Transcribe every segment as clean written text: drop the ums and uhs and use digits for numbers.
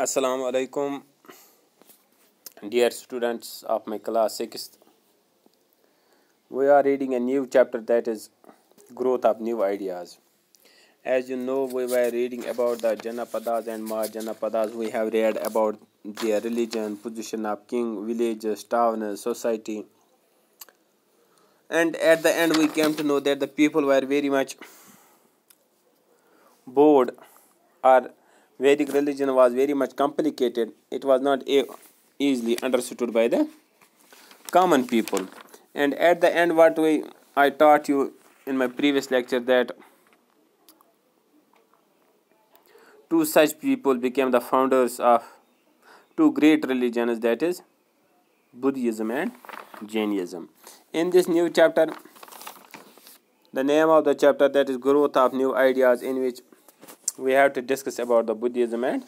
Assalamu alaikum, dear students of my class 6th. We are reading a new chapter, that is growth of new ideas. As you know, we were reading about the Janapadas and Mahajanapadas. We have read about their religion, position of king, villages, towns, society. And at the end we came to know that the people were very much bored, or Vedic religion was very much complicated. It was not easily understood by the common people. And at the end I taught you in my previous lecture that two such people became the founders of two great religions, that is Buddhism and Jainism. In this new chapter, the name of the chapter, that is growth of new ideas, in which we have to discuss about the Buddhism and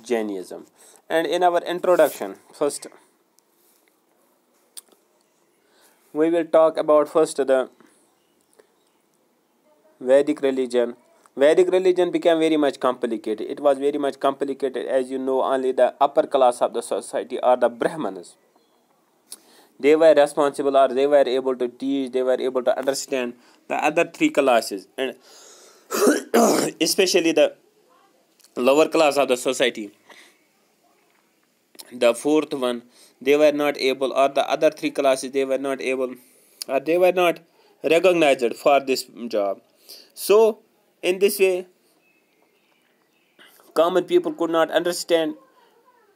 Jainism. And in our introduction, first we will talk about first the Vedic religion. Vedic religion became very much complicated. It was very much complicated, as you know. Only the upper class of the society, or the Brahmanas, they were responsible, or they were able to teach, they were able to understand the other three classes, and especially the lower class of the society, the fourth one, they were not able, or the other three classes, they were not able, or they were not recognized for this job. So in this way, common people could not understand,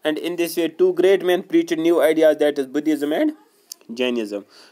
and in this way two great men preached new ideas, that is Buddhism and Jainism.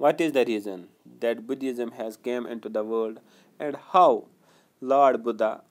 What is the reason that Buddhism has came into the world, and how Lord Buddha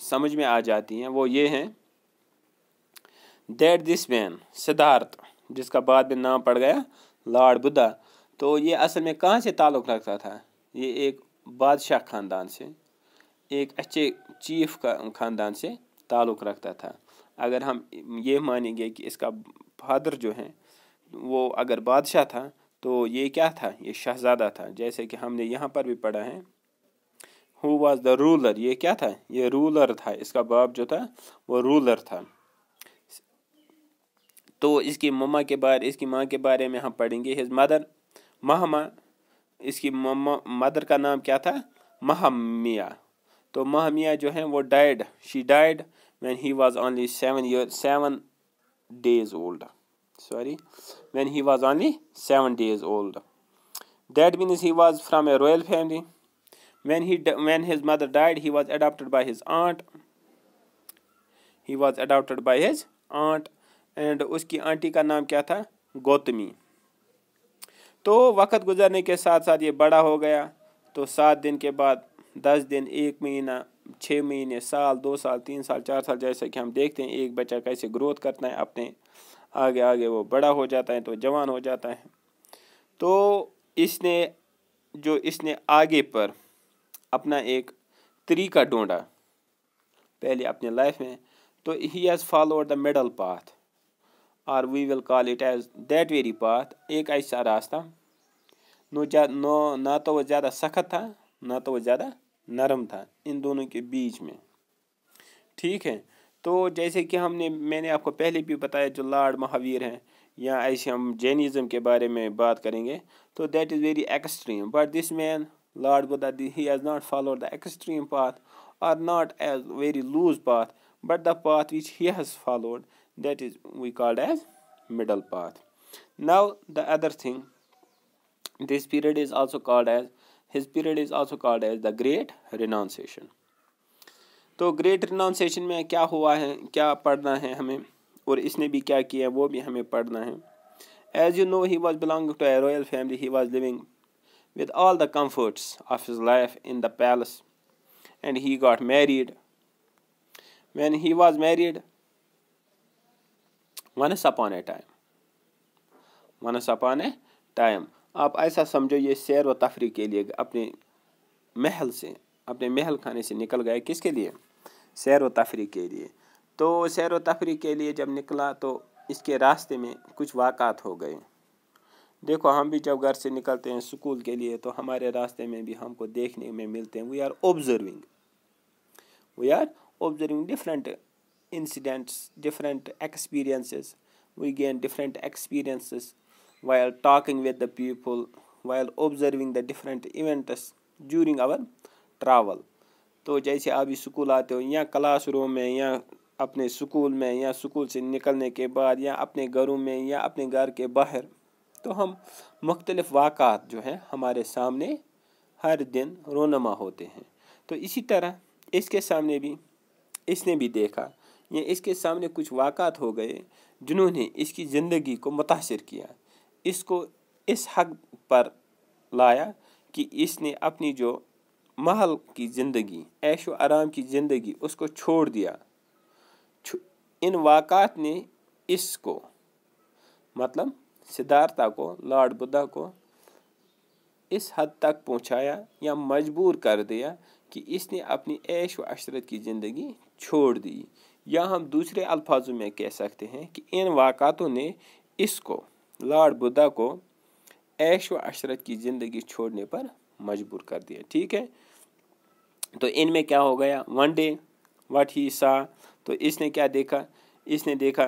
سمجھ میں آ جاتی ہیں وہ یہ ہیں that this مین سدھارتھ، جس کا بعد میں نام پڑ گیا لارڈ بدھا، تو یہ اصل میں کہاں سے تعلق رکھتا تھا؟ یہ ایک بادشاہ خاندان سے، ایک اچھے چیف کا خاندان سے تعلق رکھتا تھا۔ اگر ہم یہ مانیں گے کہ اس کا فادر جو ہے وہ اگر بادشاہ تھا تو یہ کیا تھا؟ یہ شہزادہ تھا، جیسے کہ ہم نے یہاں پر بھی پڑھا ہے ہو واز دا رولر، یہ کیا تھا؟ یہ رولر تھا، اس کا باپ جو تھا وہ رولر تھا۔ تو اس کی مما کے بارے، اس کی ماں کے بارے میں ہم پڑھیں گے ہز مدر مہما، اس کی مدر کا نام کیا تھا؟ مہامیا۔ تو مہامیا جو ہے وہ died, she died when he was only 7 days old. When he was only 7 days old. That means he was from a royal family. When his mother died, he was adopted by his aunt. And اس کی aunty کا نام کیا تھا؟ گوتمی۔ تو وقت گزرنے کے ساتھ ساتھ یہ بڑا ہو گیا، تو 7 دن کے بعد 10 دن، 1 مہینہ، 6 مہینے، سال، 2 سال، 3 سال، 4 سال، جیسے کہ ہم دیکھتے ہیں ایک بچہ کیسے گروتھ کرتا ہے، اپنے آگے وہ بڑا ہو جاتا ہے تو جوان ہو جاتا ہے۔ تو اس نے آگے پر اپنا ایک طریقہ ڈھونڈا پہلے اپنے لائف میں، تو he has followed the middle path or we will call it as that very path، ایک ایسا راستہ نہ تو وہ زیادہ سخت تھا نہ تو وہ زیادہ نرم تھا، ان دونوں کے بیچ میں، ٹھیک ہے۔ تو جیسے کہ میں نے آپ کو پہلے بھی بتایا جو لارڈ مہاویر ہیں، یا ایسے ہم جینزم کے بارے میں بات کریں گے تو that is very extreme, but this man lord Buddha he has not followed the extreme path اور not as very loose path, but the path which he has followed that is we called as middle path. Now the other thing, his period is also called as the Great Renunciation. تو Great Renunciation میں کیا ہوا ہے، کیا پڑھنا ہے ہمیں، اور اس نے بھی کیا کیا وہ بھی ہمیں پڑھنا ہے۔ As you know, he was belonging to a royal family. He was living with all the comforts of his life in the palace, and he got married. When he was married, once upon a time، آپ ایسا سمجھو یہ سیر و تفریح کے لیے اپنے محل خانے سے نکل گئے، کس کے لیے؟ سیر و تفریح کے لیے۔ تو سیر و تفریح کے لیے جب نکلا تو اس کے راستے میں کچھ واقعات ہو گئے۔ دیکھو ہم بھی جب گھر سے نکلتے ہیں سکول کے لیے تو ہمارے راستے میں بھی ہم کو دیکھنے میں ملتے ہیں، we are observing different incidents, different experiences. We gain different experiences while talking with the people, while observing the different events during our travel. تو جیسے ابھی سکول آتے ہو یا کلاس روم میں یا اپنے سکول میں یا سکول سے نکلنے کے بعد یا اپنے گھروں میں یا اپنے گھر کے باہر، تو ہم مختلف واقعات جو ہیں ہمارے سامنے ہر دن رونما ہوتے ہیں۔ تو اسی طرح اس کے سامنے بھی اس نے بھی دیکھا، یا اس کے سامنے کچھ واقعات ہو گئے جنہوں نے اس کی زندگی کو متاثر کیا، اس کو اس حد پر لایا کہ اس نے اپنی جو محل کی زندگی، عیش و آرام کی زندگی، اس کو چھوڑ دیا۔ ان واقعات نے اس کو، مطلب سدھارتھا کو، لارڈ بدھا کو اس حد تک پہنچایا یا مجبور کر دیا کہ اس نے اپنی عیش و عشرت کی زندگی چھوڑ دی، یا ہم دوسرے الفاظوں میں کہہ سکتے ہیں کہ ان واقعاتوں نے اس کو، لارڈ بدھا کو، عیش و عشرت کی زندگی چھوڑنے پر مجبور کر دیا، ٹھیک ہے۔ تو ان میں کیا ہو گیا؟ ون ڈے واٹ ہی سا، تو اس نے کیا دیکھا؟ اس نے دیکھا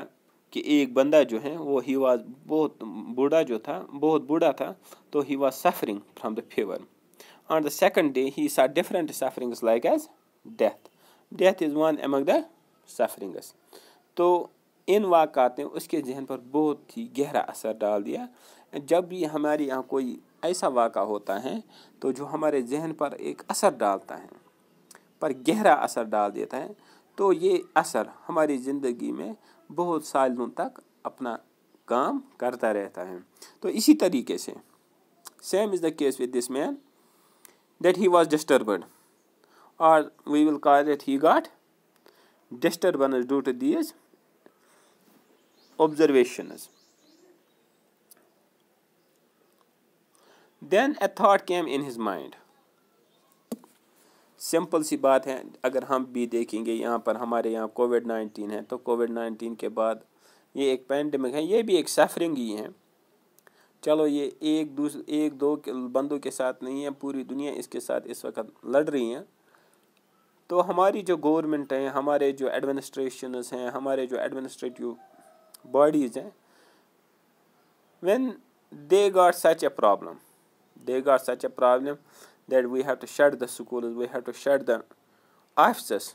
کہ ایک بندہ جو ہے وہ ہی واز بہت بوڑھا تھا، تو he was suffering from the fever. On the second day he saw different sufferings like as death is one among the sufferings. تو ان واقعات نے اس کے ذہن پر بہت ہی گہرا اثر ڈال دیا۔ جب بھی ہمارے یہاں کوئی ایسا واقعہ ہوتا ہے تو جو ہمارے ذہن پر ایک اثر ڈالتا ہے، پر گہرا اثر ڈال دیتا ہے، تو یہ اثر ہماری زندگی میں بہت سالوں تک اپنا کام کرتا رہتا ہے۔ تو اسی طریقے سے same is the case with this man that he was disturbed, or we will call it he got disturbance due to these observations. Then a thought came in his mind. Simple سی بات ہے. اگر ہم بھی دیکھیں گے یہاں پر ہمارے یہاں کووڈ-19 ہے, تو کووڈ-19 کے بعد یہ ایک پینڈیمک ہے, یہ بھی ایک سفرنگ ہی ہے. چلو یہ ایک دو بندوں کے ساتھ نہیں ہے, پوری دنیا اس کے ساتھ اس وقت لڑ رہی ہیں. تو ہماری جو گورنمنٹ ہیں, ہمارے جو ایڈمنسٹریشنز ہیں, ہمارے جو ایڈمنسٹریٹیو باڈیز ہیں, when they got such a problem that we have to shut the schools, we have to shut the offices,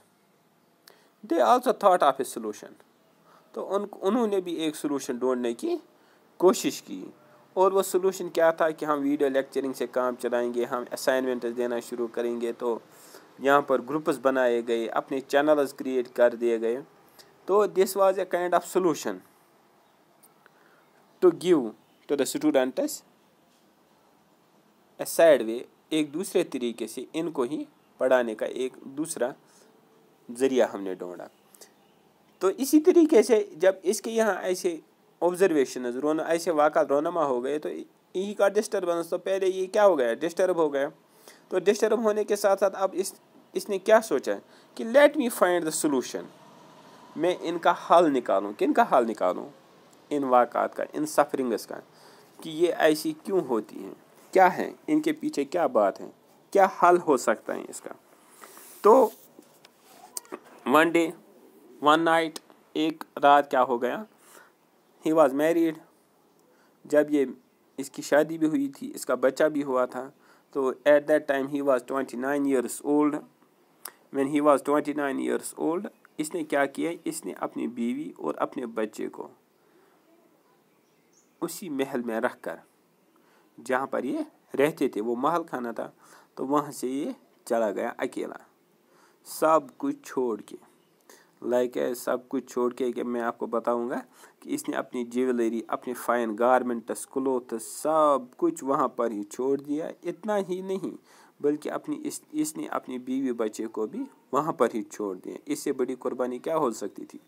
they also thought of a solution. تو انہوں نے بھی ایک سلوشن ڈھونڈنے کی کوشش کی, اور وہ سلوشن کیا تھا کہ ہم ویڈیو لیکچرنگ سے کام چلائیں گے, ہم اسائنمنٹس دینا شروع کریں گے. تو یہاں پر گروپس بنائے گئے, اپنے چینلز کریٹ کر دیے گئے. تو this was a kind of solution to give to the students a side way, ایک دوسرے طریقے سے ان کو ہی پڑھانے کا ایک دوسرا ذریعہ ہم نے ڈھونڈا. تو اسی طریقے سے جب اس کے یہاں ایسے آبزرویشنز ایسے واقعات رونما ہو گئے, تو یہی کا ڈسٹربنس, تو پہلے یہ کیا ہو گیا, ڈسٹرب ہو گیا. تو ڈسٹرب ہونے کے ساتھ ساتھ اب اس نے کیا سوچا کہ let me find the solution, میں ان کا حل نکالوں. کن کا حل نکالوں؟ ان واقعات کا, ان سفرنگز کا, کہ یہ ایسی کیوں ہوتی ہیں, کیا ہیں ان کے پیچھے, کیا بات ہے, کیا حل ہو سکتا ہے اس کا. تو ون نائٹ, ایک رات کیا ہو گیا, ہی واز میریڈ. جب یہ اس کی شادی بھی ہوئی تھی, اس کا بچہ بھی ہوا تھا. تو ایٹ دیٹ ٹائم ہی was 29 years old. when he was 29 years old, اس نے کیا کیا, اس نے اپنی بیوی اور اپنے بچے کو اسی محل میں رکھ کر, جہاں پر یہ رہتے تھے, وہ محل خانہ تھا, تو وہاں سے یہ چلا گیا اکیلا, سب کچھ چھوڑ کے. سب کچھ چھوڑ کے, کہ میں آپ کو بتاؤں گا کہ اس نے اپنی جیولری, اپنے فائن گارمنٹس, کلوتھس, سب کچھ وہاں پر ہی چھوڑ دیا. اتنا ہی نہیں بلکہ اس نے اپنی بیوی بچے کو بھی وہاں پر ہی چھوڑ دیا. اس سے بڑی قربانی کیا ہو سکتی تھی.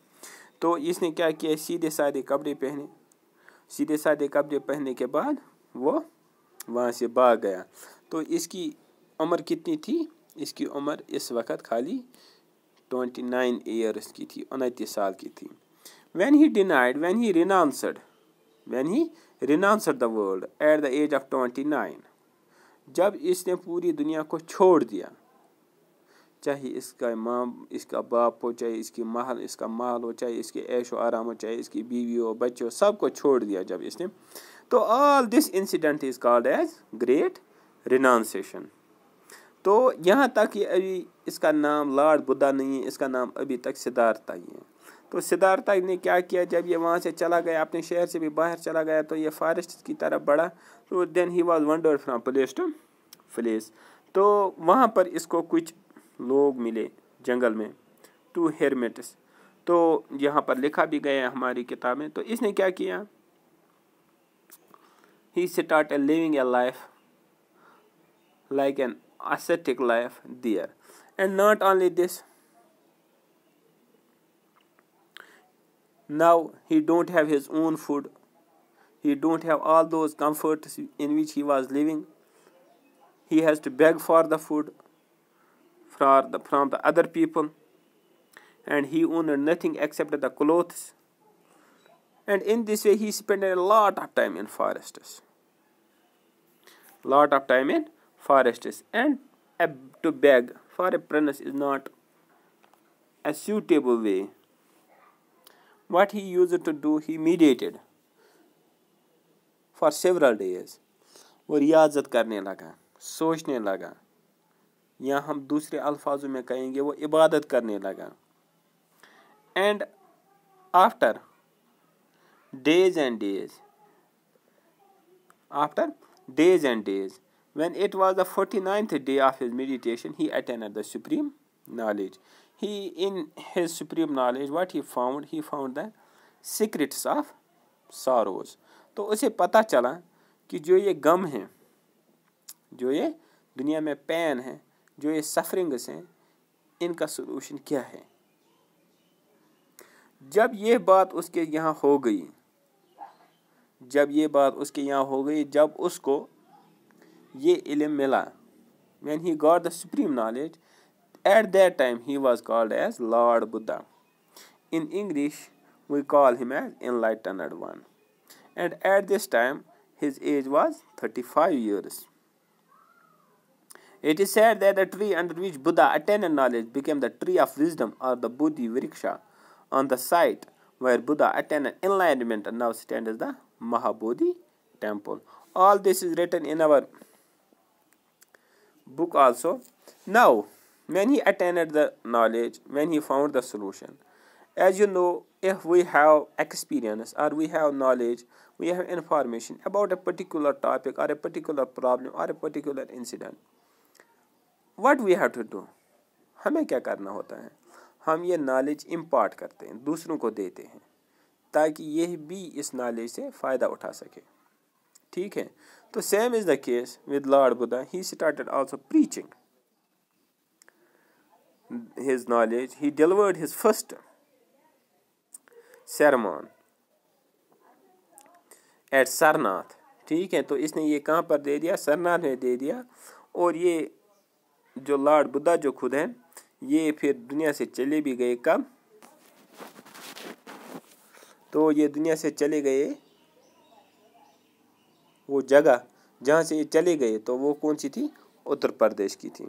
تو اس نے کیا کیا, سیدھے سادے کپڑے پہنے. سیدھے سادے کپڑے پہننے کے بعد وہ وہاں سے بھاگ گیا. تو اس کی عمر کتنی تھی, اس کی عمر اس وقت خالی 29 years کی تھی, 29 سال کی تھی. when he renounced the world at the age of 29, جب اس نے پوری دنیا کو چھوڑ دیا, چاہے اس کا ماں, اس کا باپ ہو, چاہے اس کا مال ہو, چاہے اس کے عیش و آرام ہو, چاہے اس کی بیوی ہو, بچے ہو, سب کو چھوڑ دیا جب اس نے. تو all this incident is called as great renunciation. تو یہاں تک یہ ابھی اس کا نام لارڈ بدھا نہیں ہے, اس کا نام ابھی تک سدھارتھا ہی ہے. تو سدھارتھا نے کیا کیا, جب یہ وہاں سے چلا گیا, اپنے شہر سے بھی باہر چلا گیا, تو یہ فارسٹ کی طرف بڑھا. تو then he was wandered from place to place. تو وہاں پر اس کو کچھ لوگ ملے جنگل میں, 2 hermits. تو یہاں پر لکھا بھی گیا ہے ہماری کتاب میں. تو اس نے کیا کیا, he started living a life like an ascetic life there. And not only this, now he don't have his own food, he don't have all those comforts in which he was living. He has to beg for the food from the other people, and he owned nothing except the clothes. And in this way he spent a lot of time in forests. And to beg for a prince is not a suitable way. What he used to do, he meditated for several days. وہ ریاضت کرنے لگا, سوچنے لگا, یا ہم دوسرے الفاظوں میں کہیں گے وہ عبادت کرنے لگا. And after days and days, when it was the 49th day of his meditation, he attained the supreme knowledge. In his supreme knowledge, what he found the secrets of sorrows. تو اسے پتہ چلا کہ جو یہ غم ہیں, جو یہ دنیا میں پین ہے, جو یہ سفرنگس ہیں, ان کا سلوشن کیا ہے. جب یہ بات اس کے یہاں ہو گئی، جب اس کو یہ علم ملا، when he got the supreme knowledge, at that time he was called as Lord Buddha. In English we call him as enlightened one, and at this time his age was 35 years. It is said that the tree under which Buddha attained knowledge became the tree of wisdom, or the Bodhi Vriksha. On the site where Buddha attained enlightenment now stands the Mahabodhi temple. All this is written in our book also. Now, when he attained the knowledge, when he found the solution, as you know, if we have experience or we have knowledge, we have information about a particular topic or a particular problem or a particular incident, what we have to do? ہمیں کیا کرنا ہوتا ہے؟ ہم یہ knowledge impart کرتے ہیں، دوسروں کو دیتے ہیں تاکہ یہ بھی اس نالج سے فائدہ اٹھا سکے. ٹھیک ہے، تو same is the case with lord Buddha. He started also preaching his knowledge. He delivered his first sermon at Sarnath. ٹھیک ہے، تو اس نے یہ کہاں پر دے دیا؟ سرناتھ میں دے دیا. اور یہ جو لارڈ بدھا جو خود ہیں، یہ پھر دنیا سے چلے بھی گئے. کب؟ تو یہ دنیا سے چلے گئے وہ جگہ جہاں سے یہ چلے گئے، تو وہ کون سی تھی؟ اتر پردیش کی تھی.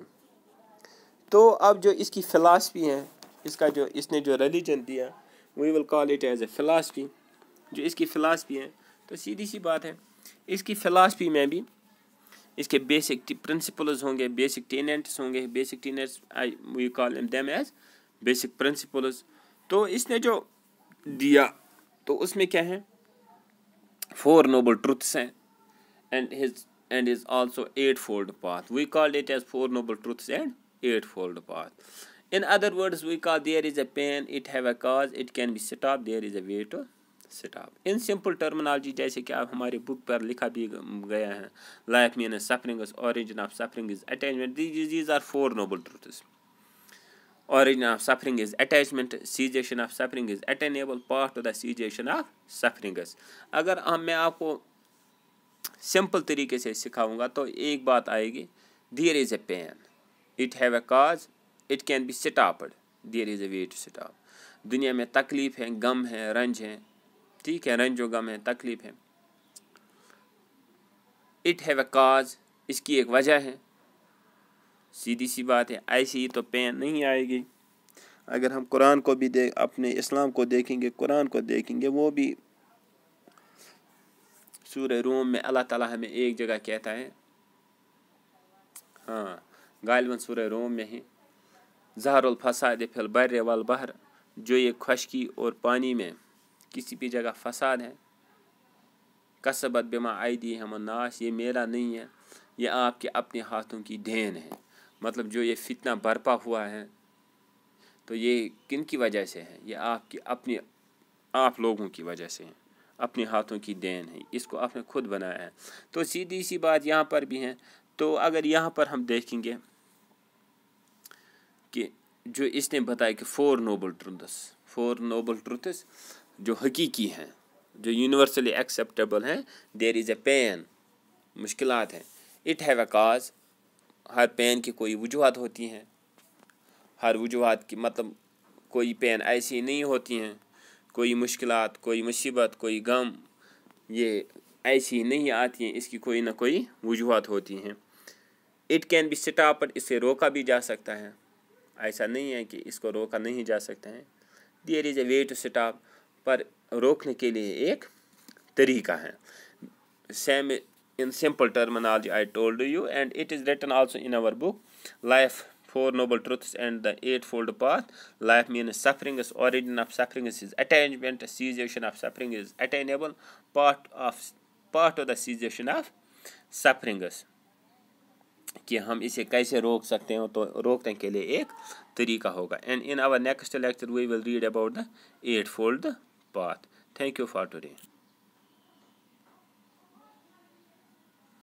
تو اب جو اس کی فلاسفی ہے، اس نے جو ریلیجن دیا، we will call it as a philosophy. جو اس کی فلاسفی ہے، تو سیدھی سی بات ہے، اس کی فلاسفی میں بھی اس کے بیسک پرنسپلز ہوں گے، بیسک ٹینٹس ہوں گے. Basic tenets we call them as basic principles. تو اس نے جو دیا تو اس میں کیا ہے؟ 4 noble truths ہیں and is also 8-fold path. We called it as 4 noble truths and 8-fold path. In other words, we call there is a pain, it have a cause, it can be stopped, there is a way to stop. In simple terminology, جیسے کہ آپ ہماری بک پر لکھا بھی گیا ہے، life means suffering, origin of suffering is attachment. These are 4 noble truths. Origin of suffering is attachment, cessation of suffering is attainable, path to the cessation of suffering is. اگر میں آپ کو سمپل طریقے سے سکھاؤں گا تو ایک بات آئے گی، there is a pain, it have a cause, it can be stopped, there is a way to stop. دنیا میں تکلیف ہے، غم ہے، رنج ہے. ٹھیک ہے، رنج و غم ہے، تکلیف ہے. it have a cause, اس کی ایک وجہ ہے. سیدھی سی بات ہے، ایسی ہی تو پین نہیں آئے گی. اگر ہم قرآن کو بھی اپنے اسلام کو دیکھیں گے، قرآن کو دیکھیں گے، وہ بھی سورہ روم میں اللہ تعالیٰ ہمیں ایک جگہ کہتا ہے، ہاں غالباً سورہ روم میں ہی، ظہر الفساد فی البر والبحر، جو یہ خشکی اور پانی میں کسی بھی جگہ فساد ہے، کسبت بما ایدیہم الناس، یہ میرا نہیں ہے، یہ آپ کے اپنے ہاتھوں کی دین ہے. مطلب جو یہ فتنہ برپا ہوا ہے تو یہ کن کی وجہ سے ہے؟ یہ آپ لوگوں کی وجہ سے ہے، اپنے ہاتھوں کی دین ہے، اس کو آپ نے خود بنایا ہے. تو سیدھی سی بات یہاں پر بھی ہے. تو اگر یہاں پر ہم دیکھیں گے کہ جو اس نے بتایا کہ 4 noble truths جو حقیقی ہیں، جو یونیورسلی ایکسیپٹیبل ہیں. دیر از اے پین، مشکلات ہیں. اٹ ہیو اے کاز، ہر پین کی کوئی وجوہات ہوتی ہیں. ہر وجوہات کی مطلب کوئی پین ایسی نہیں ہوتی ہیں، کوئی مشکلات، کوئی مصیبت، کوئی غم یہ ایسی نہیں آتی ہیں، اس کی کوئی نہ کوئی وجوہات ہوتی ہیں. اٹ کین بی اسٹاپڈ، اسے روکا بھی جا سکتا ہے، ایسا نہیں ہے کہ اس کو روکا نہیں جا سکتا ہے. دیر از اے وے ٹو اسٹاپ، پر روکنے کے لیے ایک طریقہ ہے. Same in simple terminology I told you, and it is written also in our book, Life, 4 Noble Truths and the 8-fold Path. Life means suffering, is origin of suffering is attachment, cessation of suffering is attainable, part of the cessation of suffering is کہ ہم اسے کیسے روک سکتے ہیں، تو روکنے کے لیے ایک طریقہ ہوگا. And in our next lecture we will read about the 8-fold Path. Thank you for today.